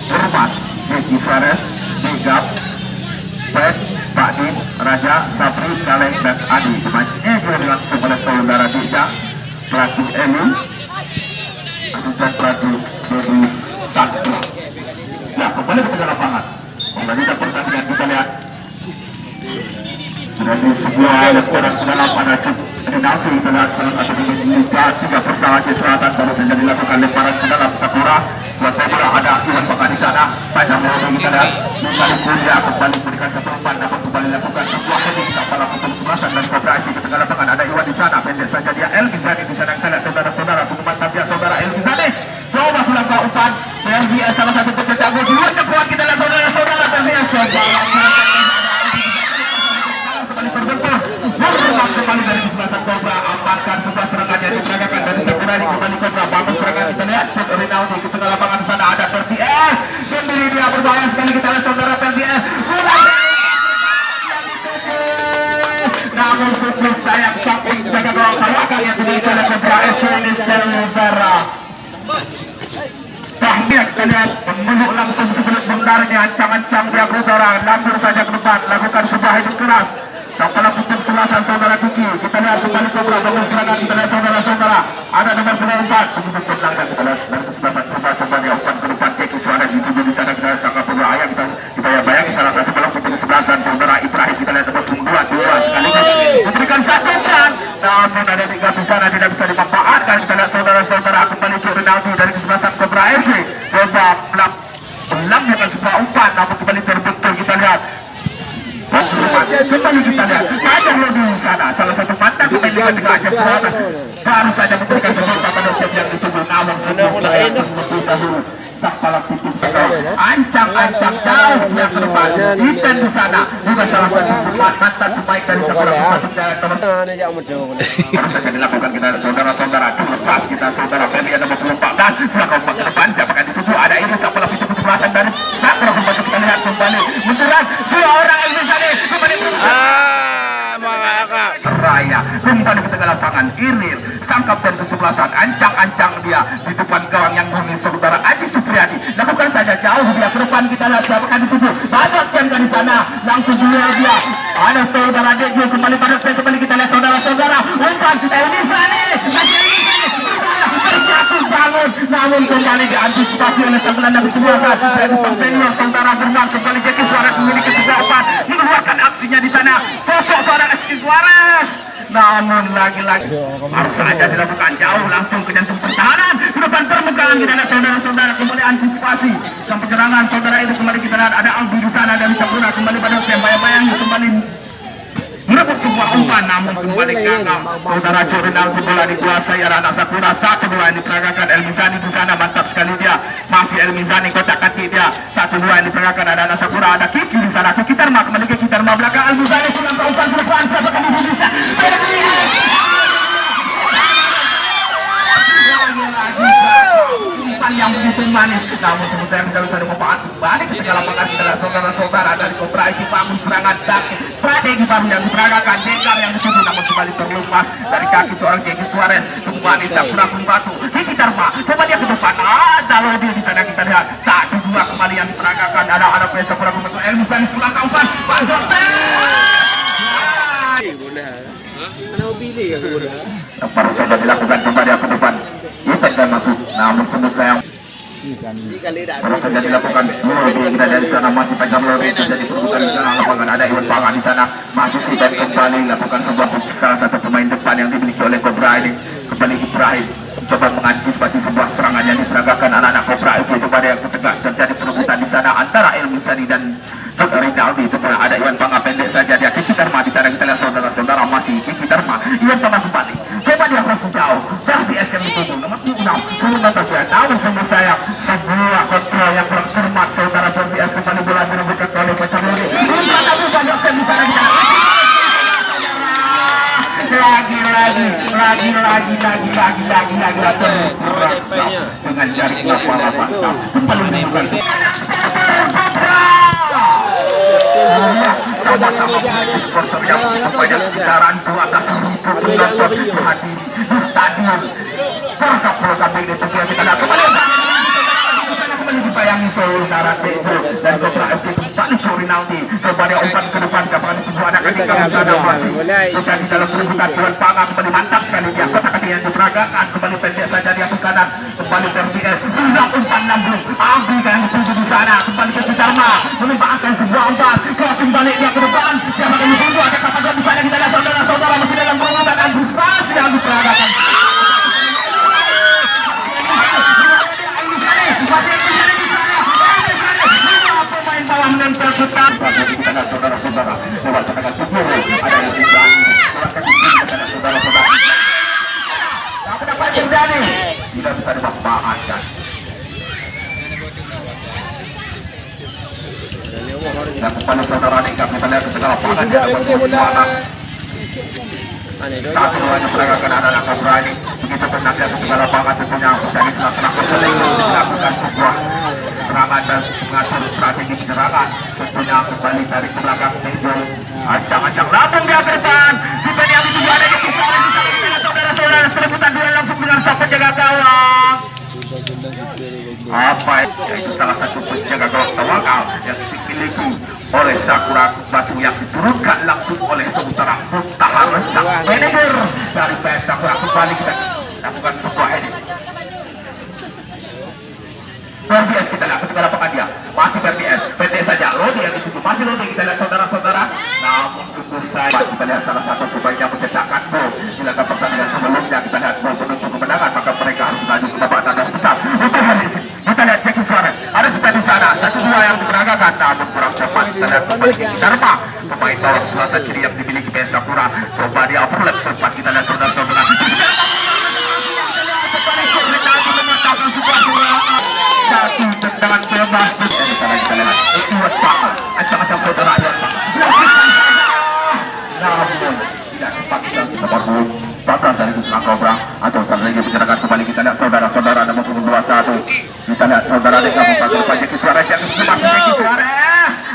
Hormat, Jeki Suarez, Digap, Pet, Pak Din, Raja, Sabri, Kaleng, dan Adi. Pemainnya juga dilangsung oleh saudara Dija, pelatih Eli, asisten pelatih Dedi Sakti. Ya, kembali ke tengah lapangan. Melanjutkan pertandingan kita lihat. Dari sebuah restoran dalam pada Rinaldi kita lihat salah satu pemain Liga 3 Persela Aceh Selatan baru saja dilakukan lemparan ke dalam Sakura. Kuasa bola ada Iwan Baka di sana. Panjang bola kita lihat kembali Kurnia kembali memberikan satu umpan dapat kembali lakukan sebuah heading sampai lakukan sebelasan dari Kobra Aceh ke tengah lapangan. Ada Iwan di sana, pendek saja dia El Gizani di sana. Kita lihat saudara-saudara sungguh mantap ya saudara El Gizani. Coba sudah ke umpan. PLBS salah satu pencetak gol dua kuat kita lihat saudara-saudara PLBS kembali terbentur. Kembali dari kesebelasan Kobra amankan sebuah serangan yang diperagakan dari Sakura ini kembali Kobra bangun serangan kita lihat Rinaldi ke tengah lapangan sana ada PLBS sendiri dia berbahaya sekali kita lihat saudara PLBS sudah namun sebelum sayang samping jaga gawang belakang yang dimiliki oleh Kobra FC ini saudara Tahniah kalian memeluk langsung sebelum bendarnya ancang-ancang dia saudara lambur saja ke depan lakukan sebuah hidup keras sampai lakukan sebelasan saudara Kiki kita lihat kembali Kobra bangun serangan kita lihat saudara-saudara ada nomor 24 begitu tenangnya kita lihat dari kesebelasan coba dia umpan ke depan Kiki Suarez dituju di sana kita sangka Kobra ayam kita ya bayangi salah satu pelaku kesebelasan saudara Ibrahim kita lihat nomor 22 sekaligus memberikan satu umpan namun ada 3 di sana tidak bisa dimanfaatkan kita lihat saudara-saudara kembali ke Rinaldi dari kesebelasan Kobra FC coba melambungkan sebuah umpan namun kembali terbentur kita lihat kembali kita lihat saja di sana salah satu mantan pemain Liga 3 Aceh Selatan baru saja memberikan sebuah pada siap yang dituju namun sebelum saya lebih dahulu Sakpala Fikir ancang-ancang jauh dia ke depan Ipen di sana juga salah satu mantan pemain dari Sakpala baru saja dilakukan kita saudara-saudara terlepas kita saudara Femi ada 24 dan sudah kompak ke depan siapa akan dituju ada ini Sakpala Fikir kesebelasan dari Sakpala kembali kita lihat kembali munduran seorang Elvisani kembali Raya kembali ke tengah lapangan Iril sang kapten kesebelasan ancang-ancang dia di depan gawang yang murni saudara Aji Supriyadi lakukan saja jauh dia ke depan kita lihat siapa akan dituju banyak siangkan di sana langsung dia ada saudara Dejo kembali pada saya kembali kita lihat saudara-saudara umpan Elvisani terjatuh bangun namun kembali diantisipasi oleh sang gelandang kesebelasan dari sang senior saudara Berman kembali Jeki Suarez memiliki sebuah umpan mengeluarkan aksinya di sana sosok seorang Jeki Suarez namun lagi-lagi baru saja dilakukan jauh langsung ke jantung pertahanan ke depan permukaan kita lihat saudara-saudara kembali antisipasi sang penyerangan saudara itu kembali kita lihat ada Albi di sana dan Sakura kembali pada bayang-bayang kembali merebut sebuah umpan namun kembali gagal saudara Rinaldi bola dikuasai oleh anak Sakura 1-2 yang diperagakan Elmizani di sana mantap sekali dia masih Elmizani kotak kaki dia 1-2 yang diperagakan ada anak Sakura ada Kiki di sana Kiki Terma kembali Kiki Terma belakang Elmizani sudah ke umpan ke depan siapa kali bisa umpan yang begitu manis namun sebelum saya tidak bisa dimanfaat balik ke tengah lapangan kita lihat saudara-saudara dari Kobra itu bangun serangan dan strategi baru yang diperagakan Degam yang dituju namun kembali terlepas dari kaki seorang Jeki Suarez kembali Sakura Kumbatu Kiki Dharma coba dia ke depan ada Lodi di sana kita lihat 1-2 kembali yang diperagakan ada Sakura Kumbatu Elmisan selang umpan Pak Jose baru saja dilakukan coba dia ke depan Ipen dan masuk namun semua sayang baru saja dilakukan kita dari sana masih panjang lori terjadi perebutan di dalam lapangan ada Iwan Baka di sana masuk Ipen kembali lakukan sebuah salah satu pemain depan yang dimiliki oleh Kobra ini kembali Ibrahim coba mengantisipasi sebuah serangan yang diperagakan anak-anak Kobra itu coba dia ketegak terjadi perebutan di sana antara Elmisani dan Rinaldi setelah ada Iwan Baka pendek saja dia Kiki Dharma di sana kita lihat saudara-saudara masih Kiki Dharma Iwan Baka kembali coba dia langsung jauh dari SM itu nomor 6 sebentar saja namun semua sayang sebuah kontrol yang kurang cermat saudara BBS kembali bola direbutkan oleh Pacar Lori umpan tapi banyak di sana lagi dengan jari kelapa kembali menimbulkan sama-sama supporter yang banyak sekitaran 12.000 penonton hadiri di stadion serta program ini tentunya kita lihat kembali kembali dibayangi seluruh darat itu dan Cobra FC kembali curi Rinaldi. Coba dia umpan ke depan, siapa yang dituju ada ketika di sana masih sudah di dalam perebutan Tuan Panga kembali mantap sekali dia kotak yang diperagakan kembali pendek saja dia ke kanan kembali PBS sudah umpan lambung Abi yang dituju di sana kembali ke Dharma menembakkan sebuah umpan crossing balik dia ke depan siapa yang dituju ada kata di sana kita lihat saudara-saudara masih dalam perebutan Agus Pas yang diperagakan pemain bawah menempel putar kita lihat saudara-saudara lewat tenaga tubuh ada yang sudah saudara-saudara apa dapat terjadi tidak bisa dimanfaatkan dan kembali saudara Nikam kita lihat ketika lapangan saat keduanya peragakan adalah Cobra ini begitu tenangnya ketika lapangan tentunya dari sela-sela konseling melakukan sebuah serangan dan mengatur strategi penyerangan tentunya kembali dari ke belakang Tejo ancang-ancang lambung dia ke depan kita yang itu ada yang bisa saudara-saudara perebutan duel langsung dengan sang penjaga gawang apa itu salah satu penjaga gawang tawakal yang dimiliki oleh Sakura Batu yang diturunkan langsung oleh saudara Muntahar sang manajer dari PS Sakura kembali kita lakukan sebuah edit PBS kita lihat ketika lapangan dia masih PBS pendek saja Lodi yang dituju masih Lodi kita lihat saudara-saudara namun sungguh sayang kita lihat salah satu pemain yang mencetakkan gol di laga pertandingan sebelumnya kita lihat gol penentu kemenangan maka mereka harus maju ke babak tandang besar untuk hari ini kita lihat Jackie Suarez ada sudah di sana 1-2 yang diperagakan namun kurang cepat kita lihat kembali Dharma pemain bawah selatan kiri yang dimiliki PS Sakura coba dia overlap cepat kita lihat saudara-saudara satu tendangan bebas kita lihat itu waspada acak-acak saudara namun tidak tepat kita bagus bakal dari Cobra Cobra atau strategi penyerangan kembali kita lihat saudara-saudara nomor 21 kita lihat saudara Deka membantu Jackie Suarez yang masih Jackie Suarez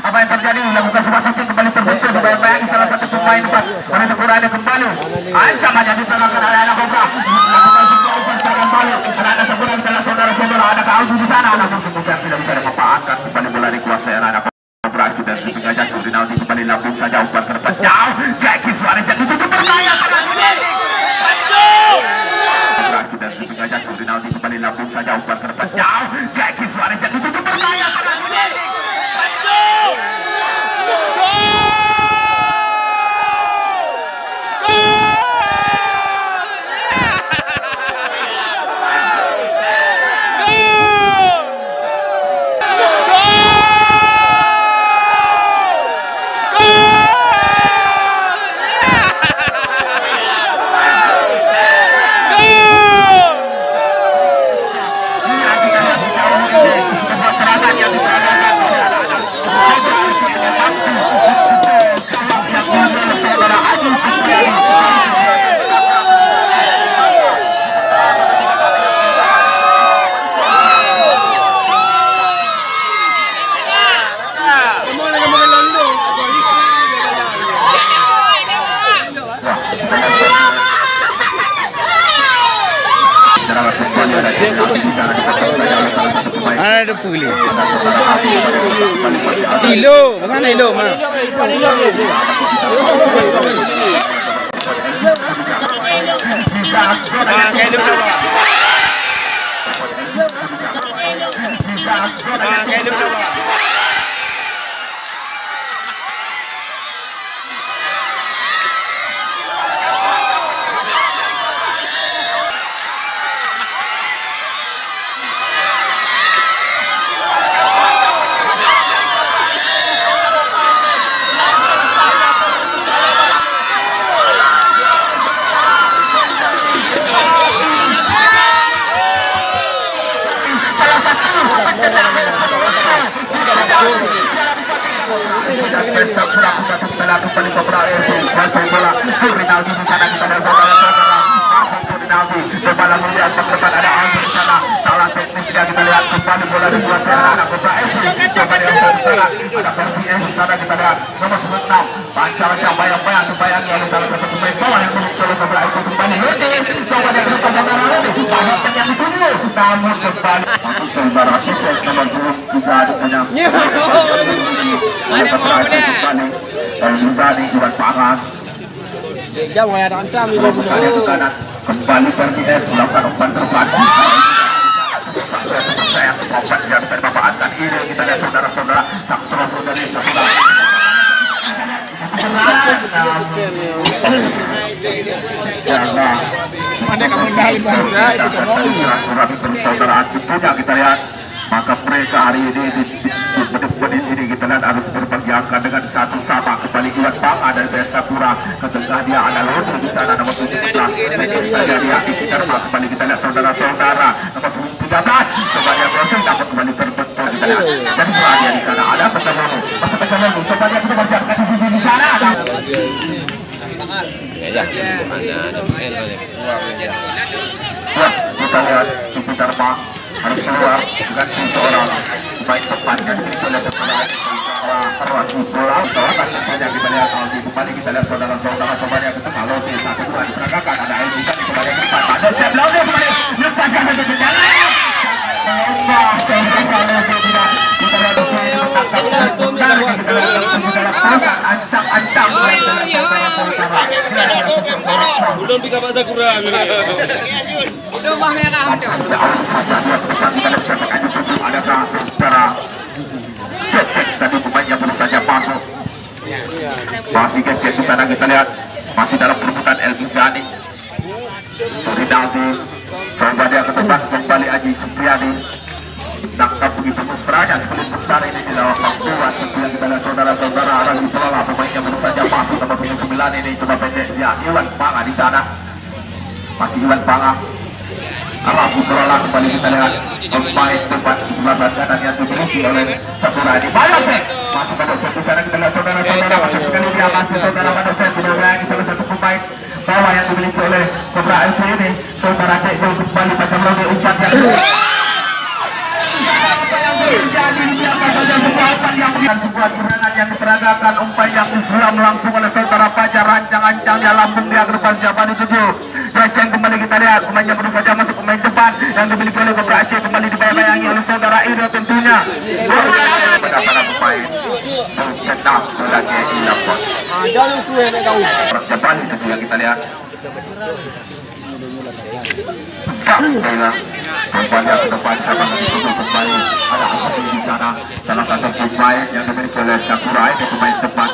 apa yang terjadi lakukan sebuah shooting kembali terbentuk dibayang-bayangi salah satu pemain depan pada Sakura ada kembali ancamannya diperagakan oleh anak Cobra lakukan sebuah umpan serangan balik ada Sakura kita lihat saudara-saudara ada Aldo di sana namun semua tidak bisa dimanfaatkan kembali bola dikuasai anak Cobra dan dipengajar Rinaldi kembali lambung saja umpan ke depan jauh Jackie Suarez yang ditutup berbahaya sangat dan dipengajar Rinaldi kembali lambung saja umpan ke depan jauh Jackie Suarez yang ditutup berbahaya sangat ada puli. Ilo, bukan ilo mah. Salah teknis dia kita lihat kembali bola dikuasai anak Cobra FC. Coba dia sana ada PBS sana kita lihat nomor 96 baca-baca bayang-bayang dibayangi oleh salah satu pemain bawah yang memiliki Cobra FC kembali Lodi. Coba dia ke depan saudara Lodi. Banyak yang dituju namun kembali masuk saudara sukses nomor 23 adanya Ada mau boleh. kembali dan bisa di Iwan Pangas Jangan ada antam ini kembali ke kanan kembali RPS melakukan umpan terbang sayang umpan yang bisa dimanfaatkan ini kita lihat saudara-saudara Saksro dari saudara ada kamu dari bangsa itu kurang persaudaraan punya kita lihat maka mereka hari ini di menit-menit ini kita lihat harus berpergiangkan dengan satu sama kembali Iwan Panga dan PS Sakura ke tengah dia ada Lodo di sana nomor 17 dia kembali kita lihat saudara-saudara nomor 13 coba dia proses dapat kembali terbentuk kita lihat dan setelah dia di sana ada pertemuan masa pertemuan coba dia kita bersiapkan di sana kita lihat Cici Dharma harus keluar ganti seorang baik depan dan itu oleh saudara Arwasi bola kawasan saja kita lihat kembali kita lihat saudara-saudara kembali yang ketengah Lodi satu dua diperagakan ada El bisa kembali ke depan ada Chef Lodi kembali lepaskan saja ke jalan kita lihat ancam-ancam belum bisa bahasa kurang Rumah merah betul. adakah secara tadi pemainnya baru saja masuk masih kecil di sana kita lihat masih dalam perebutan El Gizani Rinaldi coba dia ke depan kembali Aji Supriyadi tangkap begitu mesranya sebelum besar ini di dalam waktuan yang kita lihat saudara-saudara Ragi Pelala pemainnya baru saja masuk nomor 9 ini coba pendek dia Iwan Panga di sana masih Iwan Panga Rafi Pelala kembali kita lihat pemain depan di sebelah kanan yang dimiliki oleh Sakuradi Badosek masih Badosek di sana kita lihat saudara-saudara sekali dia masih saudara Badosek sudah lagi salah satu pemain bawah yang dimiliki oleh Cobra FC ini saudara Deko kembali pada lagi umpan yang terjadi biarkan saja sebuah umpan yang sebuah serangan yang diperagakan umpan yang disulam langsung oleh saudara Fajar rancang-ancang dia lambung dia ke depan siapa dituju Yaceng kembali kita lihat pemainnya baru saja masuk pemain depan yang dimiliki oleh Cobra Aceh kembali dibayang-bayangi oleh saudara Iro tentunya pada para pemain tenang lagi dilakukan jangan tu yang nak tahu depan itu yang kita lihat baiklah kembali ke depan sama kembali ada Asap di sana salah satu pemain yang dimiliki oleh Sakura ini pemain depan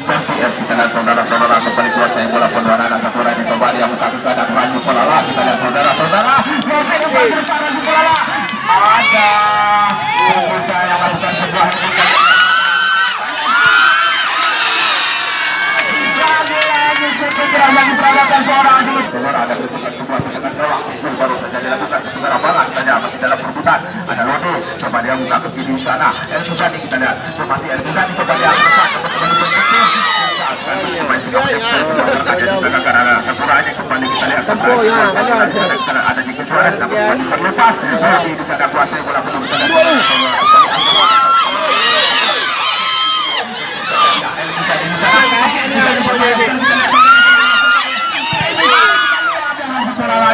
FPS kita lihat saudara-saudara kembali kuasai bola penduan anak Sakura ini coba dia mengambil keadaan Raju Pelala kita lihat saudara-saudara kuasai kembali ke depan Raju Pelala ada berusaha yang melakukan sebuah lagi peragatan seorang saudara ada berputar sebuah tendangan gawang itu baru saja dilakukan saudara Barat saja masih dalam perebutan ada Lodo coba dia buka ke kiri sana El Guzani kita lihat masih El Guzani coba dia ke depan Sakura aja kembali kita lihat ada Jiki Suarez namun kembali terlepas tapi di sana kuasai bola penuh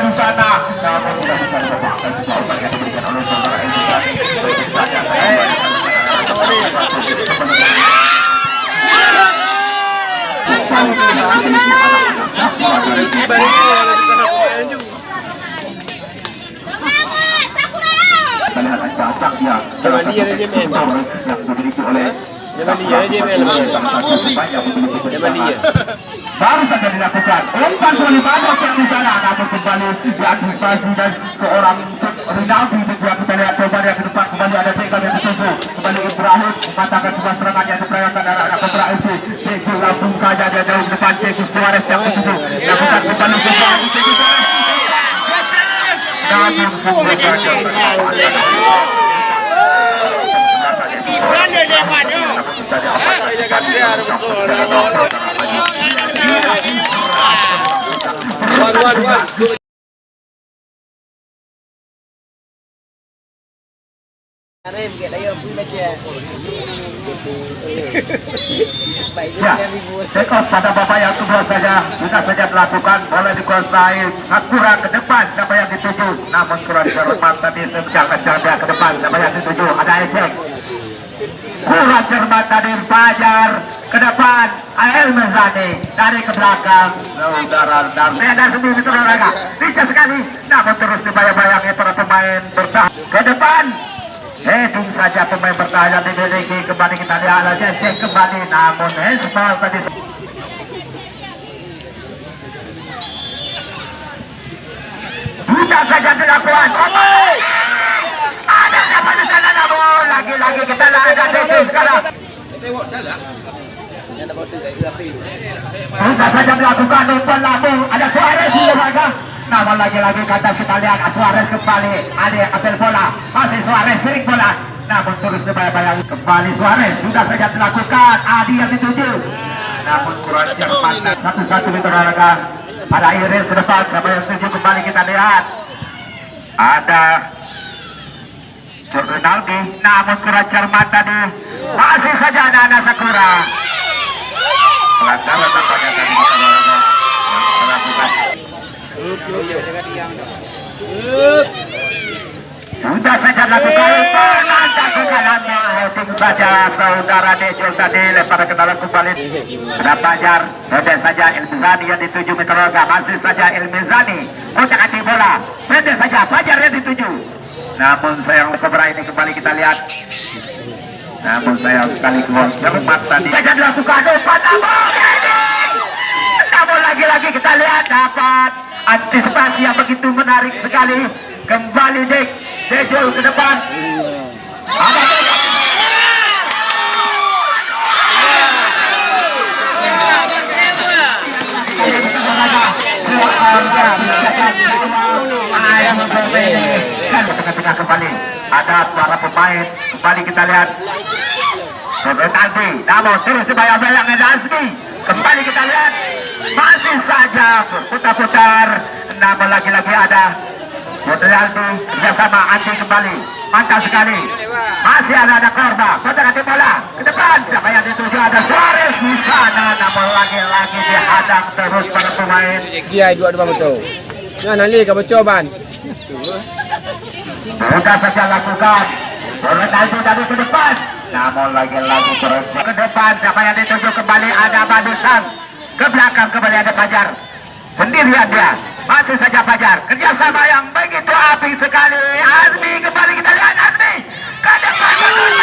di sana namun tidak bisa dimanfaatkan sebuah umpan yang diberikan oleh saudara El kita lihat acak-acak dia yang dimiliki oleh baru saja dilakukan umpan volley bagus yang di sana namun kembali diantisipasi dan seorang Rinaldi juga kita lihat coba dia ke depan kembali ada Beckham yang dituju kembali Ibrahim mengatakan sebuah serangan yang diperagakan dari anak Cobra FC Jeki lambung saja dia jauh depan Jeki Suarez yang dituju lakukan kembali sebuah Jeki Suarez namun kembali Wan Rem kayak lagi aku baca. Ya, take off pada bapak yang kedua saja bisa saja dilakukan, boleh dikuasai Sakura ke depan siapa yang dituju, namun kurang cermat tadi jaga ke depan siapa yang dituju, ada ejek kurang cermat tadi Fajar ke depan, Ael Mezani dari ke belakang saudara dan ada sendiri saudara bisa sekali, namun terus dibayang-bayangi para pemain bertahan ke depan. Heading saja pemain bertahan yang dimiliki, kembali kita lihat aja cek kembali, namun handball tadi sudah saja dilakukan. Ada siapa di sana, namun lagi-lagi kita lihat ada sekarang. Sudah saja dilakukan umpan lambung, ada Suarez di belakang. Namun lagi-lagi ke atas kita lihat Suarez kembali, Ali ambil bola, masih Suarez piring bola, namun terus dibayang-bayang kembali Suarez, sudah saja dilakukan, Adi yang dituju, namun kurang cepat, satu-satu kita olahraga, ada Iril ke depan, siapa yang tuju kembali kita lihat, ada Ronaldi, namun kurang cermat tadi, masih saja ada Sakura, pelanggaran tampaknya tadi kita olahraga yang terlakukan. Sudah saja lakukan penanda kekalanya, heading saja saudara Dejo tadi lempar ke dalam kembali. Ada Fajar, pendek saja Ilmizani yang dituju Mitologa, masih saja Ilmizani untuk hati bola, pendek saja Fajar yang dituju. Namun sayang Kobra ini kembali kita lihat. Namun sayang sekali keluar cermat tadi. Saja dilakukan umpan namun lagi-lagi kita lihat dapat antisipasi yang begitu menarik sekali, kembali Dejo ke depan, ada tengah-tengah kembali, ada para pemain kembali kita lihat Ronaldi, namun terus dibayang-bayang ada Asmi, kembali kita lihat masih saja putar-putar, namun lagi-lagi ada Ronaldi bersama Andi kembali, mantap sekali, masih ada Korba, kotak-kotak bola ke depan, siapa yang dituju, ada Suarez di sana, namun lagi-lagi dihadang terus pada pemain. Dia dua betul. Ya nanti kamu coba. Sudah saja lakukan, Ronaldi dari ke depan, namun lagi-lagi terus ke depan, siapa yang dituju kembali, ada Badusan, ke belakang kembali ada Fajar, sendirian dia, masih saja Fajar, kerjasama yang begitu api sekali, Azmi kembali kita lihat, Azmi ke depan, namun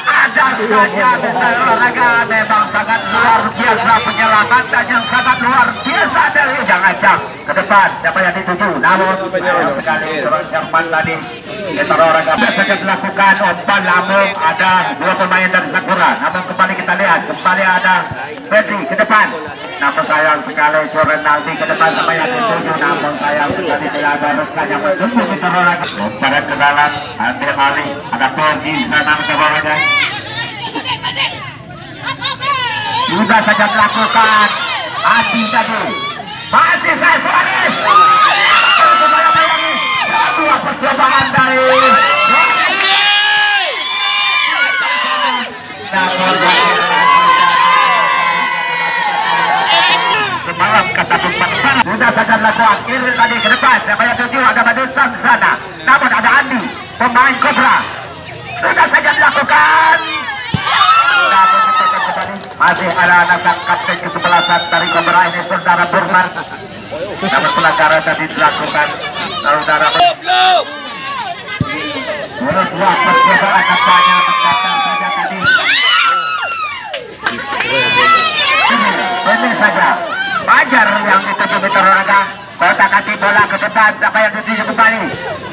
ada saja olahraga memang sangat luar biasa, penyelamatan yang sangat luar biasa dari ujang-ujang ke depan, siapa yang dituju, namun sekali kurang cermat tadi kita olahraga biasa dilakukan umpan lambung, ada dua pemain dari Sakura, namun kembali kita lihat, kembali ada Betty ke depan, namun sayang sekali Ronaldi ke depan, siapa yang dituju, namun sayang sekali tidak ada rekan yang menunggu kita olahraga, umpan ke dalam, ambil alih, ada Pergi sana ke bawahnya. Sudah saja dilakukan Adi tadi, masih saya Suarez, dua percobaan dari semalam kata tempat sudah saja dilakukan, Iril tadi ke depan, siapa yang tuju, ada Badusan sana, namun ada Andi pemain Kobra, sudah saja dilakukan, namun masih ada anak kapten ke-11 dari Kobra ini saudara Burman, namun pelanggaran tadi dilakukan saudara menurut dua percobaan katanya mendatang saja tadi, ini saja Fajar yang dituju Mitologa, kotak kasih bola ke depan, siapa yang dituju kembali,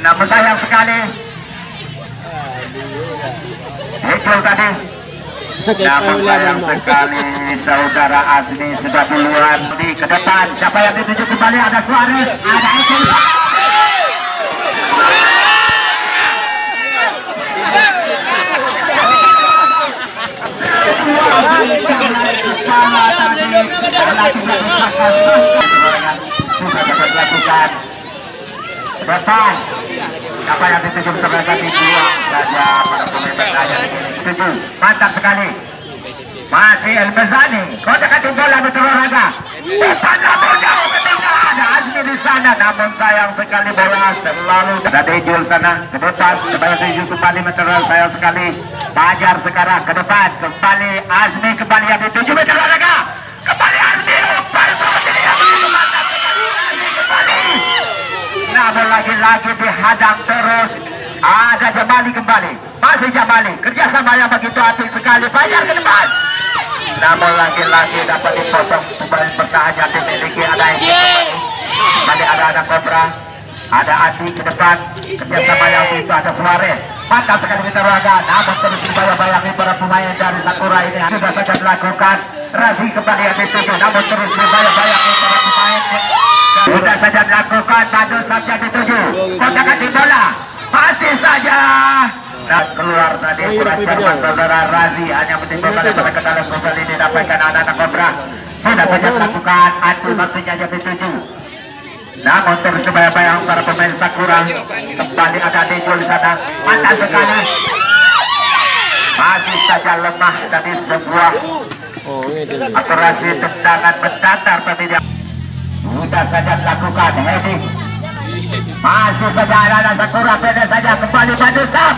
namun sayang sekali Hijau tadi, namun sayang sekali saudara Azmi sudah duluan di ke depan, siapa yang dituju kembali, ada Suarez, ada Eko. Apa yang dituju terhadap dua saja para pemain bertanya. Tujuh, mantap sekali. Masih El-Bazani, kotak hati bola betul olahraga. Pada jauh ke tengah, ada Azmi di sana. Namun sayang sekali bola selalu ada Dejul sana ke depan. Supaya tuju kembali meteral, sayang sekali. Fajar sekarang ke depan, kembali Azmi, kembali yang dituju betul olahraga. Kembali Azmi, umpan saja yang mantap sekali. Azmi kembali. Namun lagi-lagi dihadang terus. Ada Jamali kembali, masih Jamali, kerjasama yang begitu apik sekali. Fajar ke depan, namun lagi-lagi dapat dipotong. Pemain bertahan yang dimiliki ada yang kembali ada Cobra, ada Adi ke depan, kerjasama yang itu ada Suarez. Mantap sekali kita raga, namun terus dibayang-bayangi para pemain dari Sakura ini sudah saja dilakukan. Razi kembali yang dituju, namun terus dibayang-bayangi para pemain sudah saja dilakukan. Badul saja dituju, kotakan di bola. Masih saja dan keluar tadi kurang cermat saudara Razi, hanya menimbulkan pada ke dalam kembali didapatkan anak-anak Cobra. Sudah saja dilakukan, Adu maksudnya jadi tujuh. Namun terus kebayang-bayang para pemain Sakura. Kembali ada Dejul di sana, mantap sekali. Masih saja lemah tadi sebuah akurasi tendangan mendatar tadi dia. Sudah saja dilakukan heading. Masih saja anak Sakura, pendek saja kembali Badul Sam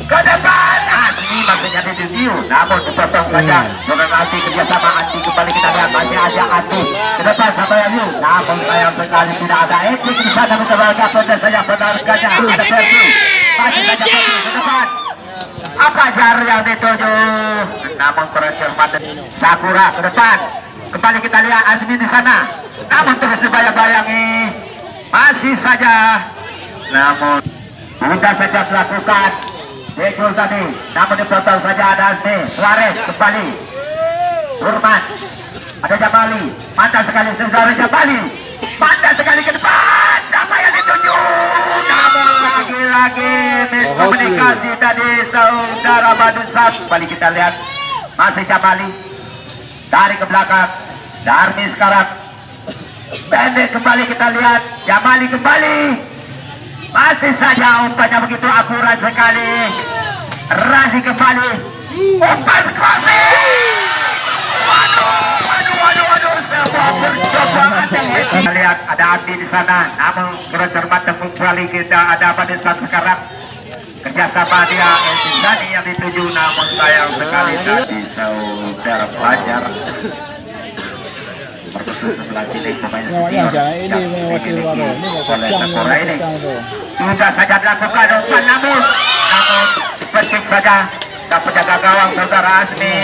ke depan. Asli maksudnya di review, namun dipotong saja dengan Adi, kerjasama Adi kembali kita lihat masih ada Adi ke depan sampai Ayu. Namun sayang sekali tidak ada etik di sana mencoba pendek saja penarikanya. Ada Ferdi, masih saja Ferdi ke depan. Apa jar yang dituju? Namun kurang cermat. Sakura ke depan, kembali kita lihat Azmi di sana. Namun terus dibayang-bayangi. Masih saja, namun sudah saja dilakukan. Dejul tadi, namun dipotong saja ada Azmi. Suarez kembali, Urman, ada Jamali, mantap sekali Suarez Jamali, mantap sekali ke depan. Siapa yang dituju? Namun lagi-lagi miskomunikasi tadi saudara Badul Sam. Kembali kita lihat, masih Jamali dari ke belakang. Darmi sekarang pendek kembali kita lihat, Jamali kembali. Masih saja umpannya begitu akurat sekali. Razi kembali, umpan crossing. Waduh, sebuah percobaan yang kita lihat ada Adi di sana. Namun kurang cermat kembali kita ada Badul Sam sekarang. Kerjasama dia Elvizani yang dituju, namun sayang sekali tadi saudara Fajar. Sebelah sini pemain sudah saja dilakukan umpan, namun penting saja tak penjaga gawang saudara Azmi.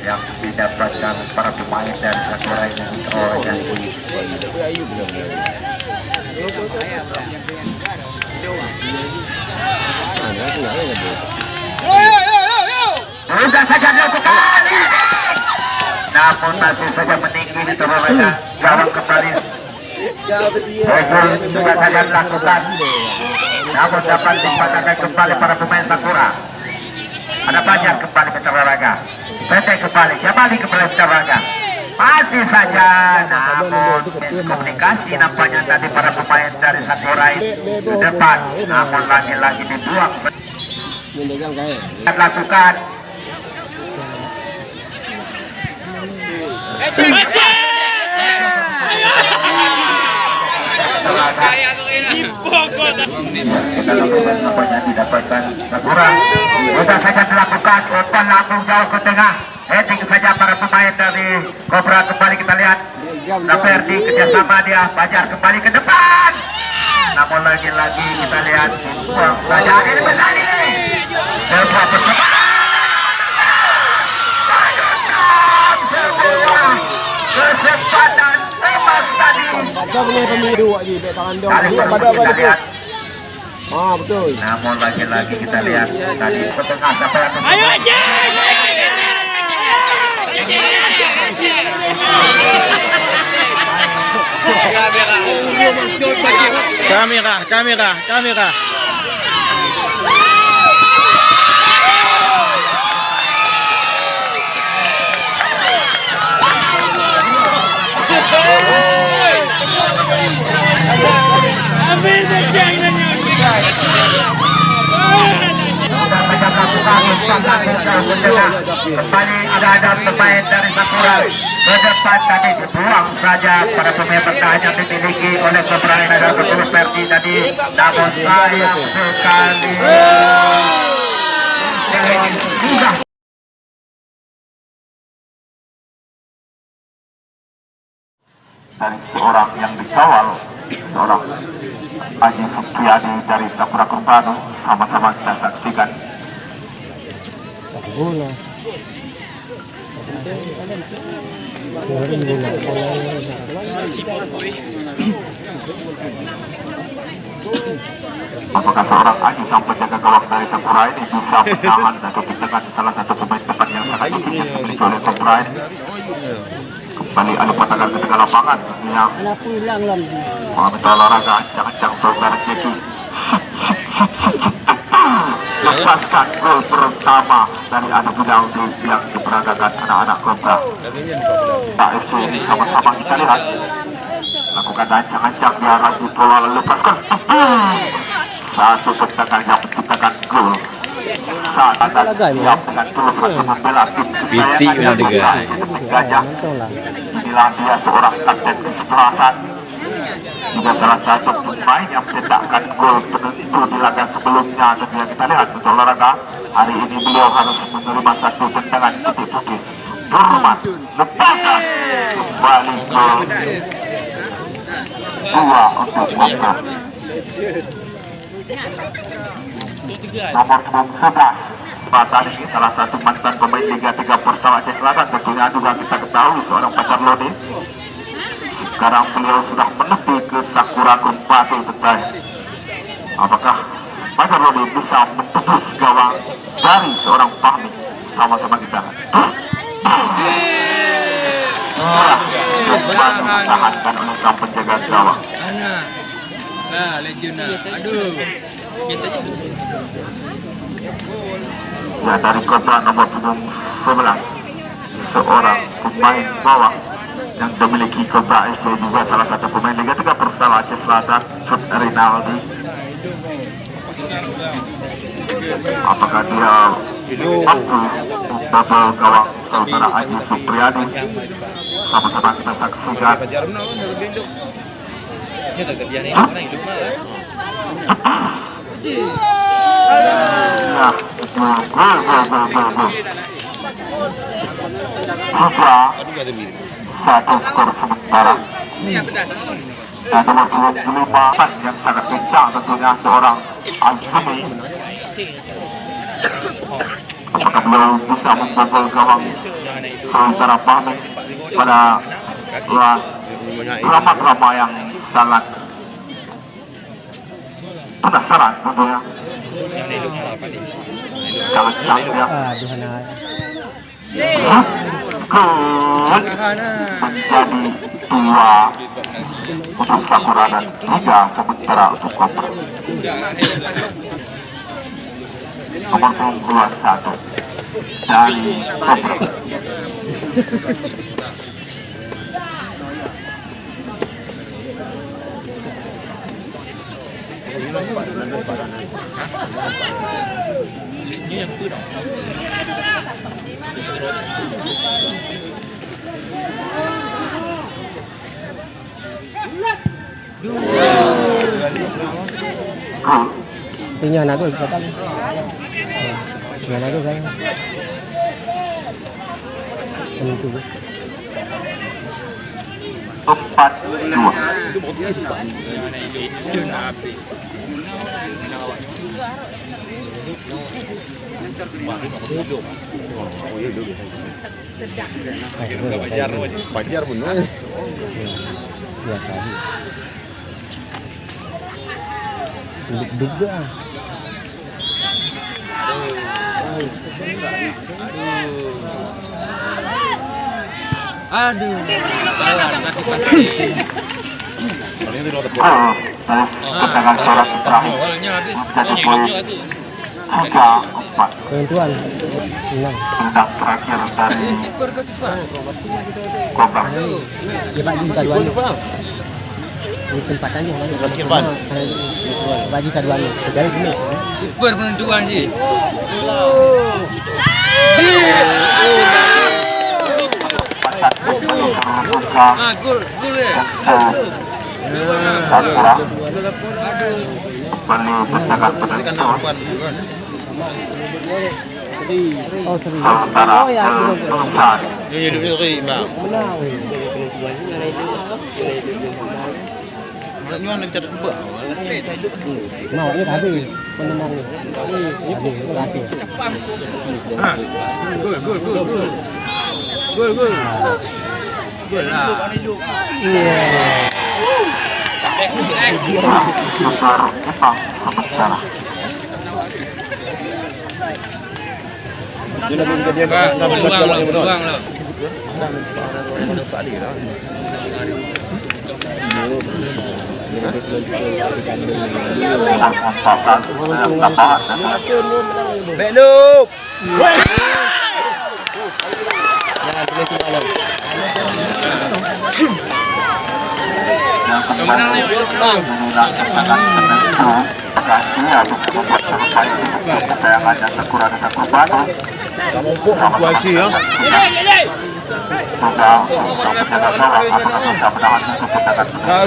Yang didapatkan para pemain dan Sakura ini sudah saja dilakukan, namun masih saja meninggi di terowongan gawang kembali. Sudah saja dilakukan, namun dapat dipatahkan kembali para pemain Sakura. Ada banyak kembali ke terowongan, pendek kembali, Jamali kembali ke terowongan. Masih saja, namun miskomunikasi nampaknya tadi para pemain dari Sakura di depan, namun lagi-lagi dibuang. Lakukan. Kita lakukan nampaknya didapatkan Sakura. Sudah saja dilakukan umpan lambung jauh ke tengah. Heading saja para pemain dari Cobra. Kembali kita lihat Ferdi, kerjasama dia. Fajar kembali ke depan, namun lagi-lagi kita lihat buang saja ini Bazani. Sebuah percobaan, kesempatan emas tadi. Kita lihat. Betul. Namun lagi-lagi kita lihat tadi ke tengah siapa yang Kamera. Kembali ada pemain dari Sakura ke depan, tadi dibuang saja pada pemain bertahan yang dimiliki oleh Kobra yang ada ke Verdi tadi, namun sayang sekali sudah dari seorang yang dikawal, seorang Haji Supriyadi dari Sakura Kumpano. Sama-sama kita saksikan. Bola. Apakah seorang Haji sang penjaga gawang dari Sakura ini bisa menahan satu tendangan salah satu pemain depan yang sangat usil yang dimiliki oleh Sakura ini? Kembali adu patakan ke tengah lapangan yang Muhammad olahraga ancang-ancang saudara Jeki lepaskan gol pertama dari adu Bidaldi yang diperagakan anak-anak Kobra. Pak FC ini sama-sama kita lihat lakukan ancang-ancang dia masih bola lepaskan satu tendangan yang menciptakan gol. Saat ada siap dengan tulus untuk membela tim kesayangan Gajah. Inilah dia seorang kapten kesebelasan, juga salah satu pemain yang mencetakkan gol penentu di laga sebelumnya. Dan yang kita lihat untuk olahraga hari ini beliau harus menerima satu tendangan tipis-tipis. Durman lepaskan kembali gol 2 untuk Kobra. Nomor 11 Batan ini salah satu mantan pemain Liga 3 Persela Aceh Selatan, tentunya juga kita ketahui seorang pacar Lodi. Sekarang beliau sudah menepi ke Sakura Kumpano Tetai. Apakah pacar Lodi bisa menembus gawang dari seorang Fahmi? Sama-sama kita ditahankan oleh sang penjaga gawang. Legend. Aduh. Ya, dari Kobra nomor 11 seorang pemain bawang yang dimiliki Kobra FC, juga salah satu pemain Liga 3 Persela Aceh Selatan, Cut Rinaldi. Apakah dia mampu membobol gawang saudara Haji Supriyadi? Sama-sama kita saksikan. Nah, Supra satu skor sementara. Nah, nomor 25 yang sangat kencang tentunya seorang Azmi. Apakah beliau bisa membobol gawang saudara Fahmi pada drama yang sangat penasaran tentunya. Sangat canggih ya. Menjadi 2 untuk Sakura dan 3 sementara untuk Kobra. Nomor 21 dari Kobra. Ini yang itu dong. Tinggal anak tu kata. Tinggal anak tu saya. Ini tu. 4-2. Pajar pun biasa. Duduk. Aduh. Nanti pasti. Tendangan sorot terakhir menjadi poin 3-4. Penentuan. Tendang terakhir dari Kobra. Dia bagi bukan dua. Ini sempat aja kan. Bagi kaduan. Jadi sini. Kiper penentuan sih. Gol ya. Sakura kembali bertahan penentuan Oh, serius. sementara Elgusan Mau ini tadi penenang nih. Ini berhasil. Gol. Gol lah. Super Jepang sementara Buang lah. Belum Jangan boleh malam. yang kembali menggunakan tangan penentu Bekasi atau membuat terbaik untuk kesayangannya Sakura dan Sakura situasi ya semoga untuk penjaga gawang apakah bisa menahan untuk penjaga penentu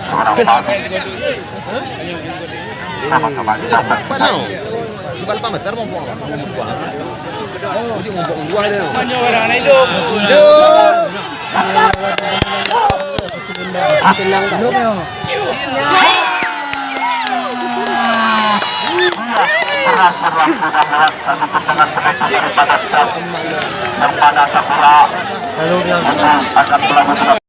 seorang Palu sama-sama didasar bukan pameter mau buang Banyak orang hidup. Tenang tak? keras berlangsung dalam satu pertengahan penentu daripada Sakura Sakura akan melakukan